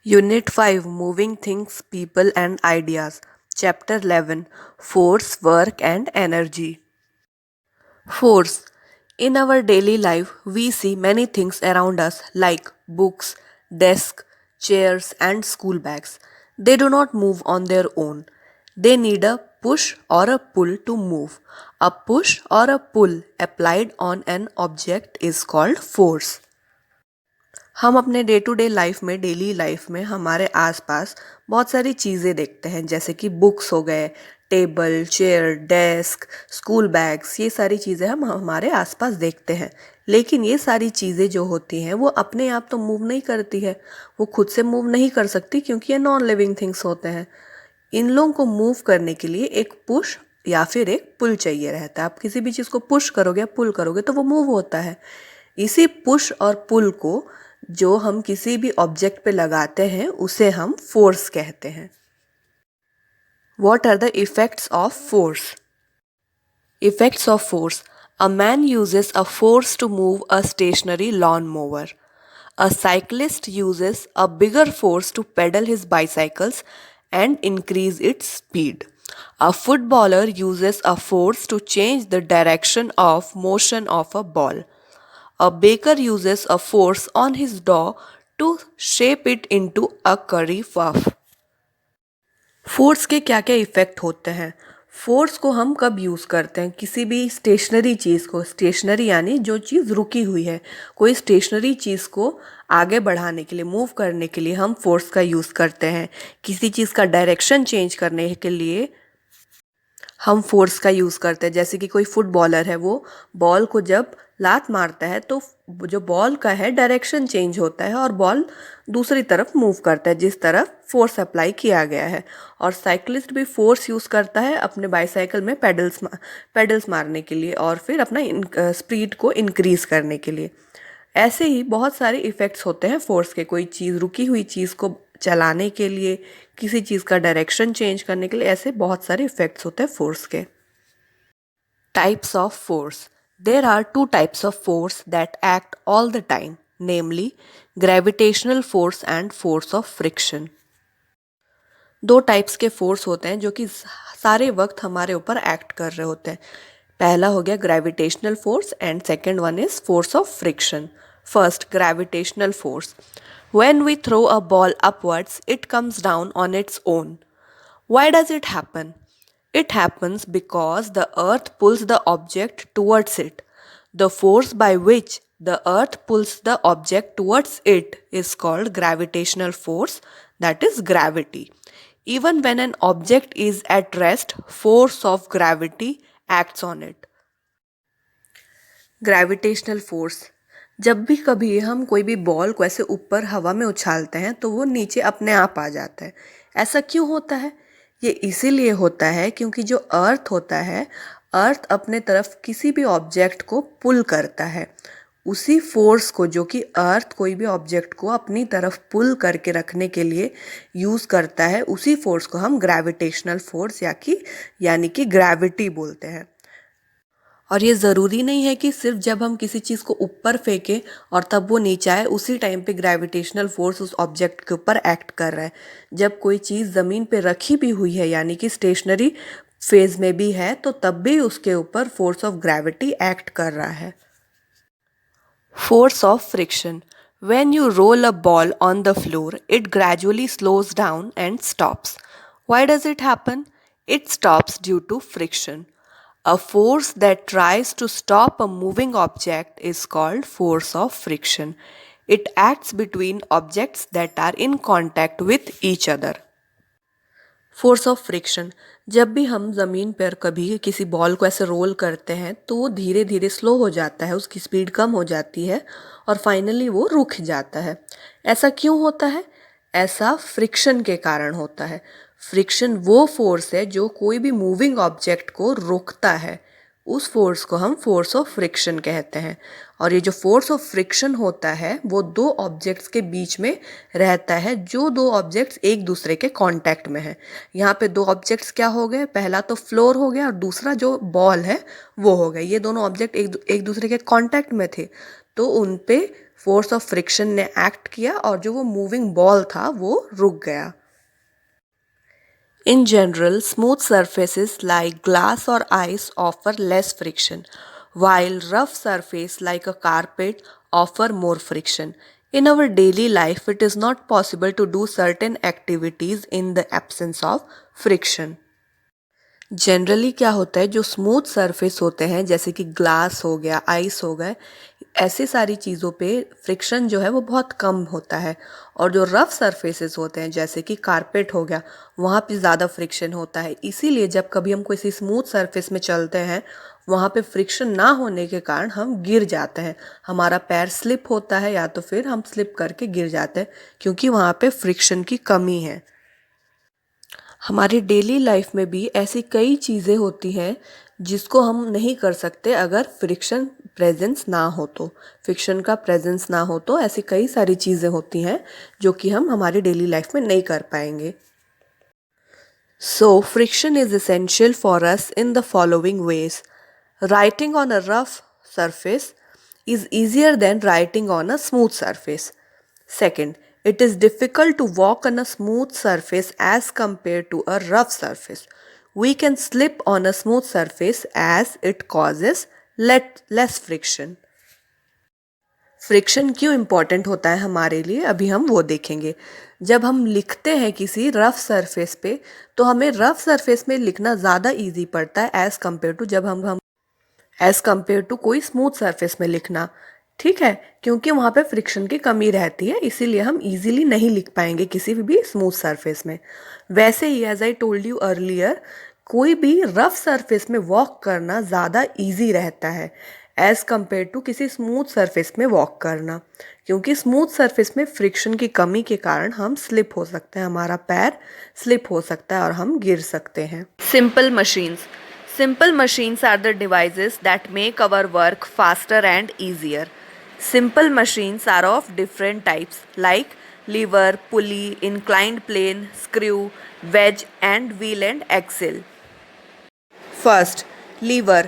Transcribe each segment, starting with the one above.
Unit 5 Moving Things, People and Ideas. Chapter 11 Force, Work and Energy. Force. In our daily life, we see many things around us like books, desks, chairs, and school bags. They do not move on their own. They need a push or a pull to move. A push or a pull applied on an object is called force. हम अपने day to day life में daily life में हमारे आसपास बहुत सारी चीज़ें देखते हैं, जैसे कि बुक्स हो गए, table, chair, desk, school bags. ये सारी चीज़ें हम हमारे आसपास देखते हैं। लेकिन ये सारी चीज़ें जो होती हैं वो अपने आप तो मूव नहीं करती है, वो खुद से मूव नहीं कर सकती, क्योंकि ये नॉन लिविंग थिंग्स होते हैं। इन लोगों को मूव करने के लिए एक पुश या फिर एक पुल चाहिए रहता है। आप किसी भी चीज़ को पुश करोगे या पुल करोगे तो वो मूव होता है। इसी पुश और पुल को जो हम किसी भी ऑब्जेक्ट पे लगाते हैं उसे हम फोर्स कहते हैं। What are the effects of force? Effects of force. A man uses a force to move a stationary lawnmower. A cyclist uses a bigger force to pedal his bicycles and increase its speed. A footballer uses a force to change the direction of motion of a ball. A baker uses a force on his dough to shape it into a curry puff. Force के क्या क्या effect होते हैं? Force को हम कब use करते हैं? किसी भी स्टेशनरी चीज़ को, स्टेशनरी यानी जो चीज़ रुकी हुई है, कोई स्टेशनरी चीज़ को आगे बढ़ाने के लिए, मूव करने के लिए हम फोर्स का यूज़ करते हैं। किसी चीज़ का डायरेक्शन चेंज करने के लिए हम फोर्स का यूज़ करते हैं। जैसे कि कोई फुटबॉलर है, वो बॉल को जब लात मारता है तो जो बॉल का है डायरेक्शन चेंज होता है और बॉल दूसरी तरफ मूव करता है जिस तरफ फोर्स अप्लाई किया गया है। और साइकिलिस्ट भी फोर्स यूज़ करता है अपने बाईसाइकिल में पेडल्स मारने के लिए और फिर अपना स्पीड को इंक्रीज़ करने के लिए। ऐसे ही बहुत सारे इफ़ेक्ट्स होते हैं फोर्स के। कोई चीज़, रुकी हुई चीज़ को चलाने के लिए, किसी चीज़ का डायरेक्शन चेंज करने के लिए, ऐसे बहुत सारे इफ़ेक्ट्स होते हैं फोर्स के। Types of force. There are two types of force that act all the time, namely gravitational force and force of friction. दो टाइप्स के फोर्स होते हैं जो कि सारे वक्त हमारे ऊपर एक्ट कर रहे होते हैं। पहला हो गया gravitational force and second one is force of friction. First, gravitational force. When we throw a ball upwards, it comes down on its own. Why does it happen? It happens because the earth pulls the object towards it. The force by which the earth pulls the object towards it is called gravitational force, that is gravity. Even when an object is at rest, force of gravity acts on it. Gravitational force. जब भी कभी हम कोई भी ball को ऐसे ऊपर हवा में उछालते हैं तो वो नीचे अपने आप आ जाता है। ऐसा क्यों होता है? ये इसीलिए होता है क्योंकि जो अर्थ होता है, अर्थ अपने तरफ किसी भी ऑब्जेक्ट को पुल करता है। उसी फोर्स को, जो कि अर्थ कोई भी ऑब्जेक्ट को अपनी तरफ पुल करके रखने के लिए यूज़ करता है, उसी फोर्स को हम ग्रेविटेशनल फोर्स यानी कि ग्रेविटी बोलते हैं। और ये ज़रूरी नहीं है कि सिर्फ जब हम किसी चीज़ को ऊपर फेंकें और तब वो नीचे आए उसी टाइम पे ग्रेविटेशनल फोर्स उस ऑब्जेक्ट के ऊपर एक्ट कर रहा है। जब कोई चीज़ ज़मीन पे रखी भी हुई है यानी कि स्टेशनरी फेज में भी है तो तब भी उसके ऊपर फोर्स ऑफ ग्रेविटी एक्ट कर रहा है। Force of friction. When you roll a ball on the floor, it gradually slows down and stops. Why does it happen? It stops due to friction. A force that tries to stop a moving object is called force of friction. It acts between objects that are in contact with each other. Force of friction. जब भी हम ज़मीन पर कभी किसी ball को ऐसे role करते हैं तो वो धीरे धीरे स्लो हो जाता है, उसकी स्पीड कम हो जाती है और फाइनली वो रुक जाता है। ऐसा क्यों होता है? ऐसा फ्रिक्शन के कारण होता है। फ्रिक्शन वो फोर्स है जो कोई भी मूविंग ऑब्जेक्ट को रोकता है। उस फोर्स को हम फोर्स ऑफ फ्रिक्शन कहते हैं। और ये जो फोर्स ऑफ फ्रिक्शन होता है वो दो ऑब्जेक्ट्स के बीच में रहता है, जो दो ऑब्जेक्ट्स एक दूसरे के कांटेक्ट में है। यहाँ पे दो ऑब्जेक्ट्स क्या हो गए? पहला तो फ्लोर हो गया और दूसरा जो बॉल है वो हो गया। ये दोनों ऑब्जेक्ट एक दूसरे के कांटेक्ट में थे तो उन पे फोर्स ऑफ फ्रिक्शन ने एक्ट किया और जो वो मूविंग बॉल था वो रुक गया। In general, smooth surfaces like glass or ice offer less friction, while rough surface like a carpet offer more friction. In our daily life, it is not possible to do certain activities in the absence of friction. Generally क्या होता है, जो smooth surface होते हैं जैसे कि glass हो गया, आइस हो गए, ऐसी सारी चीज़ों पे फ्रिक्शन जो है वो बहुत कम होता है। और जो रफ़ सरफेसेस होते हैं जैसे कि कारपेट हो गया, वहाँ पे ज़्यादा फ्रिक्शन होता है। इसीलिए जब कभी हम किसी स्मूथ सरफेस में चलते हैं, वहाँ पे फ्रिक्शन ना होने के कारण हम गिर जाते हैं, हमारा पैर स्लिप होता है या तो फिर हम स्लिप करके गिर जाते हैं, क्योंकि वहाँ पे फ्रिक्शन की कमी है। हमारी डेली लाइफ में भी ऐसी कई चीज़ें होती हैं जिसको हम नहीं कर सकते अगर फ्रिक्शन प्रेजेंस ना हो तो। फ्रिक्शन का प्रेजेंस ना हो तो ऐसी कई सारी चीज़ें होती हैं जो कि हम हमारी डेली लाइफ में नहीं कर पाएंगे। So friction is essential for us in the following veg. Writing on a rough surface is easier than writing on a smooth surface. Second, it is difficult to walk on a smooth surface as compared to a rough surface. We can slip on a smooth surface as it causes less friction. Friction क्यों important होता है हमारे लिए, अभी हम वो देखेंगे। जब हम लिखते हैं किसी रफ़ सरफेस पे, तो हमें रफ़ सरफेस में लिखना ज़्यादा इजी पड़ता है एज़ कम्पेयर टू कोई स्मूथ सरफेस में लिखना। ठीक है, क्योंकि वहाँ पे फ्रिक्शन की कमी रहती है, इसीलिए हम इजीली नहीं लिख पाएंगे किसी भी स्मूथ सरफेस में। वैसे ही as I told you earlier, कोई भी रफ सरफेस में वॉक करना ज़्यादा इजी रहता है एज़ कम्पेयर टू किसी स्मूथ सरफेस में वॉक करना, क्योंकि स्मूथ सरफेस में फ्रिक्शन की कमी के कारण हम स्लिप हो सकते हैं, हमारा पैर स्लिप हो सकता है और हम गिर सकते हैं। Simple machines. Simple machines are the devices that make our work faster and easier. Simple machines are of different types like lever, pulley, inclined plane, screw, wedge and wheel and axle. First, lever.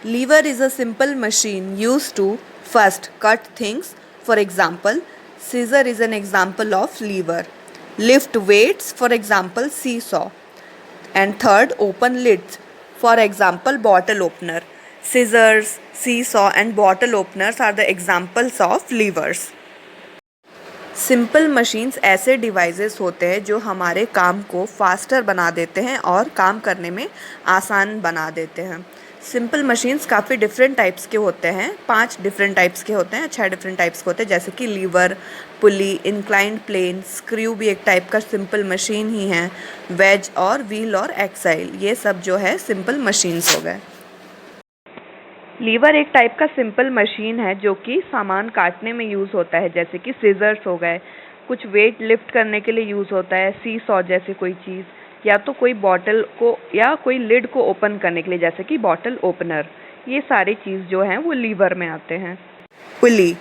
Lever is a simple machine used to first cut things. For example, scissor is an example of lever. Lift weights, for example, seesaw. And third, open lids. For example, bottle opener. Scissors, seesaw and bottle openers are the examples of levers. Simple machines ऐसे devices होते हैं जो हमारे काम को faster बना देते हैं और काम करने में आसान बना देते हैं। सिंपल मशीन्स काफ़ी डिफरेंट टाइप्स के होते हैं, 5 डिफरेंट टाइप्स के होते हैं, 6 डिफरेंट टाइप्स के होते हैं, जैसे कि लीवर, पुली, इंक्लाइंड प्लेन, स्क्रू भी एक टाइप का सिंपल मशीन ही है, वेज और व्हील और एक्साइल, ये सब जो है सिंपल मशीन्स हो गए। लीवर एक टाइप का सिंपल मशीन है जो कि सामान काटने में यूज़ होता है, जैसे कि सीजर्स हो गए, कुछ वेट लिफ्ट करने के लिए यूज़ होता है, सी सॉ जैसे कोई चीज़, या तो कोई बॉटल को या कोई लिड को ओपन करने के लिए जैसे कि बॉटल ओपनर, ये सारी चीज़ जो हैं वो लीवर में आते हैं। Pulley.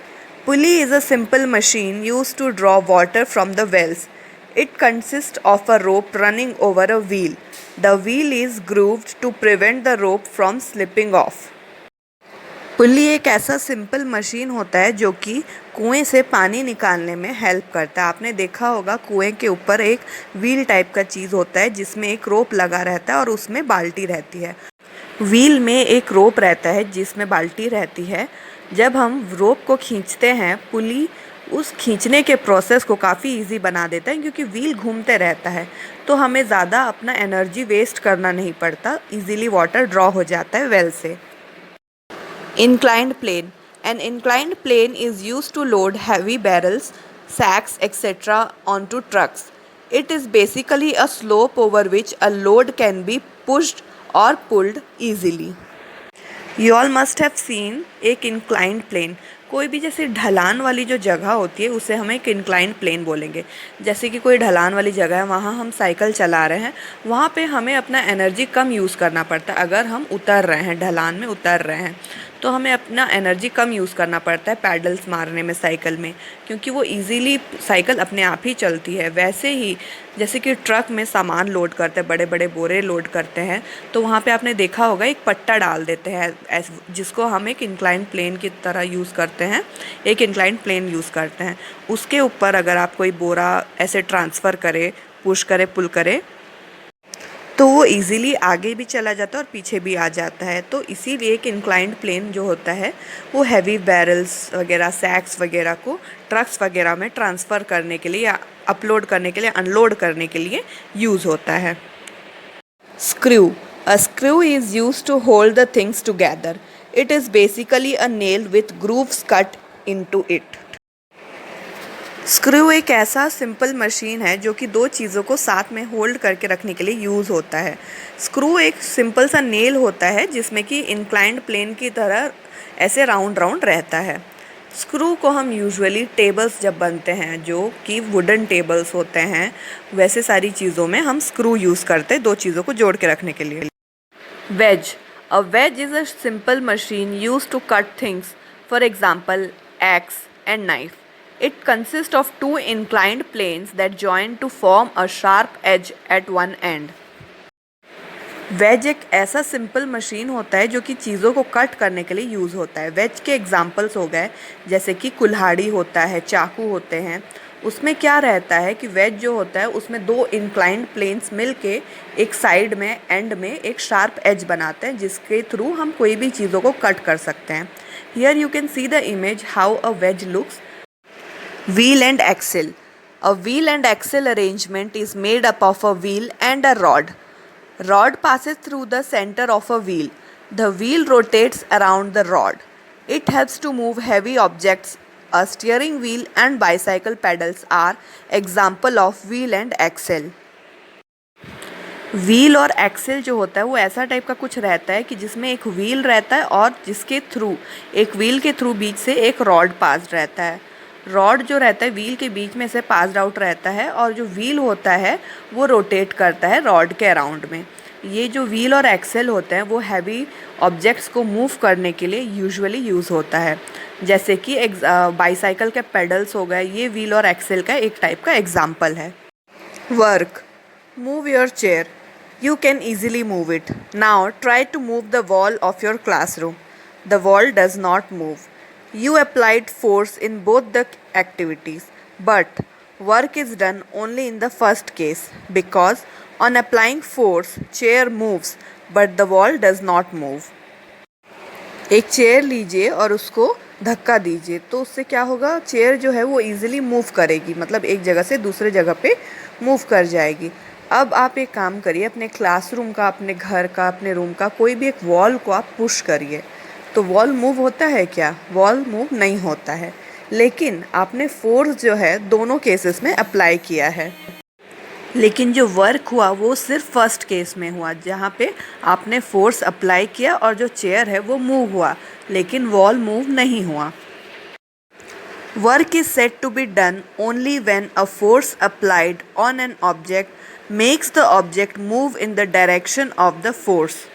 Pulley is a simple machine use to draw water from the wells. It consists of a rope running over a wheel. The wheel is grooved to prevent the rope from slipping off. पुली एक ऐसा simple machine होता है जो कि कुएं से पानी निकालने में हेल्प करता है। आपने देखा होगा कुएं के ऊपर एक व्हील टाइप का चीज़ होता है जिसमें एक रोप लगा रहता है और उसमें बाल्टी रहती है। व्हील में एक रोप रहता है जिसमें बाल्टी रहती है। जब हम रोप को खींचते हैं, पुली उस खींचने के प्रोसेस को काफ़ी इजी बना देता है, क्योंकि व्हील घूमते रहता है तो हमें ज़्यादा अपना एनर्जी वेस्ट करना नहीं पड़ता, इजीली वाटर ड्रॉ हो जाता है वेल से। Inclined plane. An inclined plane is used to load heavy barrels, sacks, etc. onto trucks. It is basically a slope over which a load can be pushed or pulled easily. You all must have seen एक inclined plane. कोई भी जैसे ढलान वाली जो जगह होती है उसे हम एक इंक्लाइंड प्लेन बोलेंगे। जैसे कि कोई ढलान वाली जगह है, वहाँ हम साइकिल चला रहे हैं, वहाँ पे हमें अपना एनर्जी कम यूज़ करना पड़ता है। अगर हम उतर रहे हैं, ढलान में उतर रहे हैं, तो हमें अपना एनर्जी कम यूज़ करना पड़ता है पैडल्स मारने में साइकिल में, क्योंकि वो इजीली साइकिल अपने आप ही चलती है। वैसे ही जैसे कि ट्रक में सामान लोड करते हैं, बड़े बड़े बोरे लोड करते हैं, तो वहाँ पे आपने देखा होगा एक पट्टा डाल देते हैं जिसको हम एक इंक्लाइन प्लेन की तरह यूज़ करते हैं, एक इंक्लाइन प्लेन यूज़ करते हैं। उसके ऊपर अगर आप कोई बोरा ऐसे ट्रांसफ़र करे, पुश करे, पुल करे, तो वो इजीली आगे भी चला जाता है और पीछे भी आ जाता है। तो इसीलिए एक इंक्लाइंड प्लेन जो होता है वो हैवी बैरल्स वगैरह, सैक्स वगैरह को ट्रक्स वगैरह में ट्रांसफ़र करने के लिए या अपलोड करने के लिए, अनलोड करने के लिए यूज़ होता है। Screw. A screw is used to hold the things together. It is basically a nail with grooves cut into it. Screw एक ऐसा सिंपल मशीन है जो कि दो चीज़ों को साथ में होल्ड करके रखने के लिए यूज़ होता है। स्क्रू एक सिंपल सा नेल होता है जिसमें कि इंक्लाइंड प्लेन की तरह ऐसे राउंड राउंड रहता है। स्क्रू को हम यूजुअली टेबल्स जब बनते हैं, जो कि वुडन टेबल्स होते हैं, वैसे सारी चीज़ों में हम स्क्रू यूज़ करते हैं दो चीज़ों को जोड़ के रखने के लिए। Wedge. A wedge is a simple machine use to cut things, for example axe and knife. It consists of two inclined planes that join to form a sharp edge at one end. Wedge एक ऐसा simple machine होता है जो कि चीज़ों को cut करने के लिए यूज़ होता है। वेज के एग्जांपल्स हो गए जैसे कि कुल्हाड़ी होता है, चाकू होते हैं। उसमें क्या रहता है कि वेज जो होता है उसमें दो इंक्लाइंड प्लेन्स मिलके एक साइड में एंड में एक शार्प एज बनाते हैं जिसके थ्रू हम कोई भी चीज़ों को कट कर सकते हैं। Here you can see the image how a wedge looks. Wheel and axle. A wheel and axle arrangement is made up of a wheel and a rod. Rod passes through the center of a wheel. The wheel rotates around the rod. It helps to move heavy objects. A steering wheel and bicycle pedals are example of wheel and axle. Wheel और Excel जो होता है वो ऐसा type का कुछ रहता है कि जिसमें एक व्हील रहता है और जिसके थ्रू, एक व्हील के थ्रू बीच से एक रॉड पास रहता है। रॉड जो रहता है व्हील के बीच में से पास्ड आउट रहता है और जो व्हील होता है वो रोटेट करता है रॉड के अराउंड में। ये जो व्हील और एक्सेल होते हैं वो हैवी ऑब्जेक्ट्स को मूव करने के लिए यूजुअली यूज़ होता है। जैसे कि बाईसाइकिल के पेडल्स हो गए, ये व्हील और एक्सेल का एक टाइप का एग्जाम्पल है। Work. Move your chair. You can easily move it. Now try to move the wall of your classroom. The wall does not move. You applied force in both the activities, but work is done only in the first case because on applying force, chair moves, but the wall does not move. एक chair लीजिए और उसको धक्का दीजिए तो उससे क्या होगा, चेयर जो है वो इजीली मूव करेगी, मतलब एक जगह से दूसरे जगह पे मूव कर जाएगी। अब आप एक काम करिए, अपने क्लासरूम का, अपने घर का, अपने रूम का कोई भी एक वॉल को आप पुश करिए तो वॉल मूव होता है क्या? वॉल मूव नहीं होता है, लेकिन आपने फोर्स जो है दोनों केसेस में अप्लाई किया है। लेकिन जो वर्क हुआ वो सिर्फ फर्स्ट केस में हुआ जहाँ पे आपने फोर्स अप्लाई किया और जो चेयर है वो मूव हुआ, लेकिन वॉल मूव नहीं हुआ। Work is said to be done only when a force applied on an object makes the object move in the direction of the force.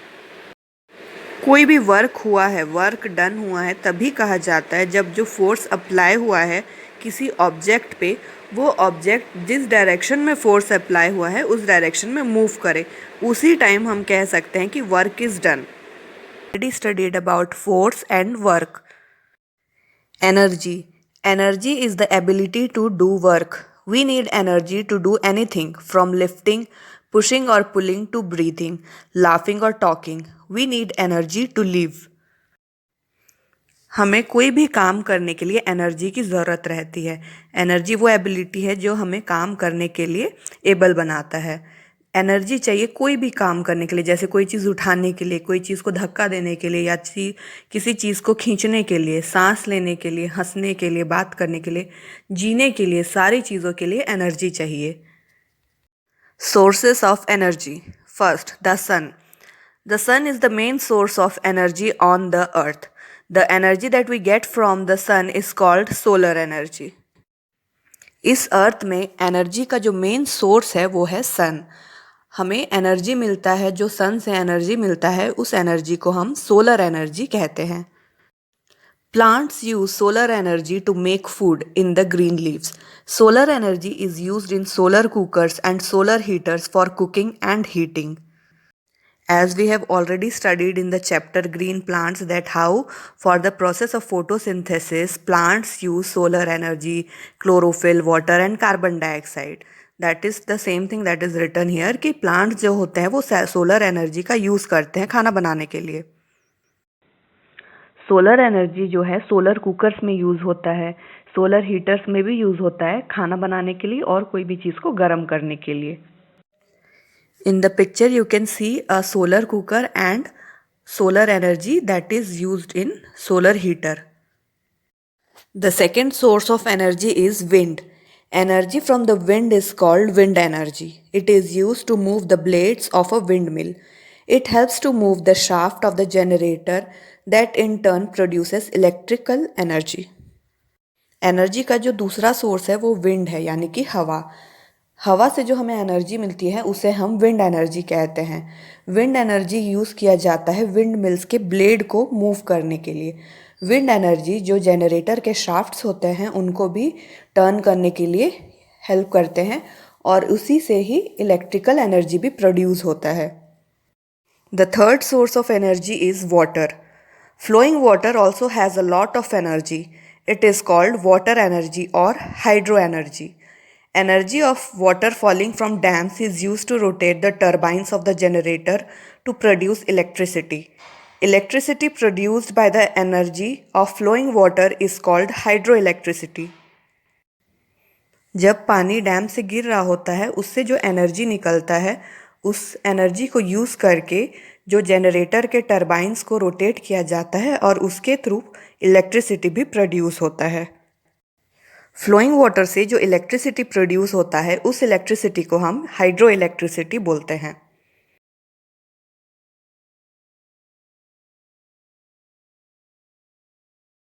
कोई भी वर्क हुआ है, वर्क डन हुआ है, तभी कहा जाता है जब जो फोर्स अप्लाई हुआ है किसी ऑब्जेक्ट पे, वो ऑब्जेक्ट जिस डायरेक्शन में फोर्स अप्लाई हुआ है उस डायरेक्शन में मूव करे, उसी टाइम हम कह सकते हैं कि work is done. Already studied about force and work. Energy. Energy is the ability to do work. We need energy to do anything from lifting, pushing or pulling to breathing, laughing or talking. We need energy to live. हमें कोई भी काम करने के लिए energy की ज़रूरत रहती है। एनर्जी वो एबिलिटी है जो हमें काम करने के लिए एबल बनाता है। एनर्जी चाहिए कोई भी काम करने के लिए, जैसे कोई चीज़ उठाने के लिए, कोई चीज़ को धक्का देने के लिए, या किसी चीज़ को खींचने के लिए, सांस लेने के लिए, हंसने के लिए, बात करने के लिए, जीने के लिए, सारी चीज़ों के लिए एनर्जी चाहिए। Sources of energy. First, the sun. The sun is the main source of energy on the earth. The energy that we get from the sun is called solar energy. इस अर्थ में एनर्जी का जो main source है वो है सन। हमें energy मिलता है, जो सन से एनर्जी मिलता है, उस एनर्जी को हम सोलर एनर्जी कहते हैं। Plants use solar energy to make food in the green leaves. Solar energy is used in solar cookers and solar heaters for cooking and heating. As we have already studied in the chapter Green Plants that how for the process of photosynthesis plants use solar energy, chlorophyll, water and carbon dioxide. That is the same thing that is written here कि plants जो होते हैं वो solar energy का use करते हैं खाना बनाने के लिए. सोलर एनर्जी जो है सोलर कुकर्स में यूज़ होता है, सोलर हीटर्स में भी यूज़ होता है खाना बनाने के लिए और कोई भी चीज़ को गर्म करने के लिए. In the picture you can see a solar cooker and solar energy that is used in solar heater. The second source of energy is wind. Energy from the wind is called wind energy. It is used to move the blades of a windmill. It helps to move the shaft of the generator that in turn produces electrical energy. Energy का जो दूसरा source है वो wind है यानी कि हवा. हवा से जो हमें एनर्जी मिलती है उसे हम विंड एनर्जी कहते हैं. विंड एनर्जी यूज़ किया जाता है विंड मिल्स के ब्लेड को मूव करने के लिए. विंड एनर्जी जो जनरेटर के शाफ्ट्स होते हैं उनको भी टर्न करने के लिए हेल्प करते हैं और उसी से ही इलेक्ट्रिकल एनर्जी भी प्रोड्यूस होता है. The third source of energy is water. Flowing water also has a lot of energy. It is called water energy or hydro energy. Energy of water falling from dams is used to rotate the turbines of the generator to produce electricity. Electricity produced by the energy of flowing water is called hydroelectricity. जब पानी dam से गिर रहा होता है उससे जो energy निकलता है उस एनर्जी को यूज़ करके जो जनरेटर के टरबाइंस को रोटेट किया जाता है और उसके थ्रू इलेक्ट्रिसिटी भी प्रोड्यूस होता है. फ्लोइंग वाटर से जो इलेक्ट्रिसिटी प्रोड्यूस होता है उस इलेक्ट्रिसिटी को हम हाइड्रो इलेक्ट्रिसिटी बोलते हैं.